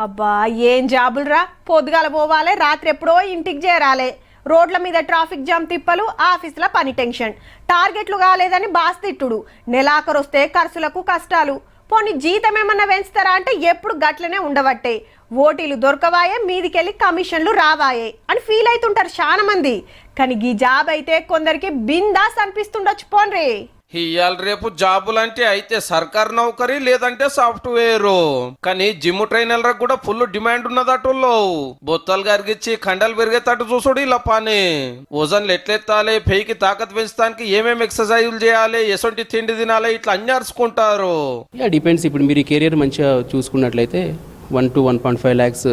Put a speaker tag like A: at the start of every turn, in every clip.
A: అబ్బా ఏం జాబులురా, పొద్దుగాల పోవాలి, రాత్రి ఎప్పుడో ఇంటికి చేరాలి. రోడ్ల మీద ట్రాఫిక్ జామ్ తిప్పలు, ఆఫీసుల పని టెన్షన్, టార్గెట్లు కాలేదని బాస్ తిట్టుడు, నెలాఖరు వస్తే ఖర్చులకు కష్టాలు. పోనీ జీతం ఏమన్నా పెంచుతారా అంటే ఎప్పుడు గట్లనే ఉండబట్టే. ఓటీలు దొరకవాయే, మీదికెళ్ళి కమిషన్లు రావాయే అని ఫీల్ అవుతుంటారు చాలా మంది. కానీ ఈ జాబ్ అయితే కొందరికి బిందాస్ అనిపిస్తుండొచ్చు. పోన్రే
B: ఇవాళ రేపు జాబులంటే అయితే సర్కార్ నౌకరీ లేదంటే సాఫ్ట్వేర్. కానీ జిమ్ ట్రైనర్లకు కూడా ఫుల్ డిమాండ్ ఉన్నదటుల్లో. బొత్తలు గరిగిచ్చి కండలు పెరిగేటట్టు చూసుడు ఇలా పని. వజన్లు ఎట్లెత్తాలి, పెయికి తాకత్ పెంచడానికి ఏమేమి ఎక్సర్సైజులు చేయాలి, ఎసొంటి తిండి తినాలి, ఇట్లా అన్ని అరుచుకుంటారు.
C: డిపెండ్స్. ఇప్పుడు మీరు కెరియర్ మంచిగా చూసుకున్నట్లయితే 1 to 1.5 lakhs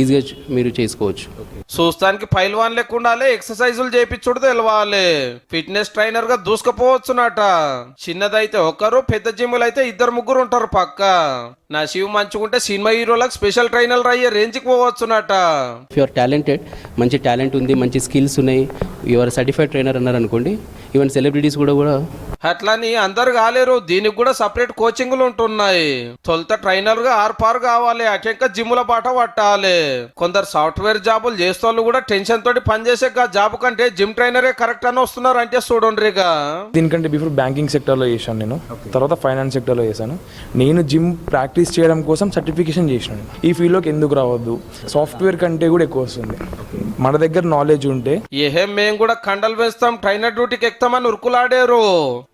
C: ఈజీగా మీరు చేసుకోవచ్చు.
B: చూస్తానికి పైల్వాన్ లెక్క ఉండాలి, ఎక్సర్సైజులు చేయించుడు తెలవాలి. ఫిట్నెస్ ట్రైనర్ గా దూసుకుపోవచ్చునట. చిన్నదైతే ఒకరు, పెద్ద జిమ్లు అయితే 2-3 ఉంటారు పక్క. నా శివ మంచుకుంటే సినిమా హీరోలకు స్పెషల్ ట్రైనర్ అయ్యే రేంజ్కి పోవచ్చునట.
C: ఇఫ్ యూఆర్ టాలెంటెడ్, మంచి టాలెంట్ ఉంది, మంచి స్కిల్స్ ఉన్నాయి, యువర్ సర్టిఫైడ్ ట్రైనర్ అన్నారు అనుకోండి, ఈవెన్ సెలబ్రిటీస్ కూడా
B: అట్లని అందరు కాలేరు. దీనికి కూడా సపరేట్ కోచింగ్లు ఉంటున్నాయి. తొలుత ట్రైనర్ గా ఆర్పార్ కావాలి, అటెంక జిమ్ల బాట పట్టాలి. కొందరు సాఫ్ట్వేర్ జాబులు చేస్తోళ్ళు కూడా టెన్షన్ తోటి పనిచేసే జాబ్ కంటే జిమ్ ట్రైనరే కరెక్ట్ అని వస్తున్నారు అంటే చూడండిగా.
D: దీనికంటే బిఫోర్ బ్యాంకింగ్ సెక్టర్లో చేశాను నేను, తర్వాత ఫైనాన్స్ సెక్టర్లో చేశాను. నేను జిమ్ ప్రాక్టీస్ చేయడం కోసం సర్టిఫికేషన్ చేసినాను. ఈ ఫీల్డ్లోకి ఎందుకు రావద్దు, సాఫ్ట్వేర్ కంటే కూడా ఎక్కువ వస్తుంది మన దగ్గర నాలెడ్జ్ ఉంటే.
B: ఏహేం మేము కూడా కండలు వేస్తాం, ట్రైనర్ డ్యూటీకి ఎక్కుతామని ఉరుకులాడారు.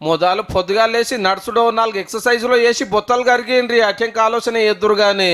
B: మొదలు పొద్దుగా లేసి నడుచుడో 4 ఎక్సర్సైజులు వేసి బొత్తలు కరిగిండ్రి. అటెంక ఆలోచన ఎదురుగానే.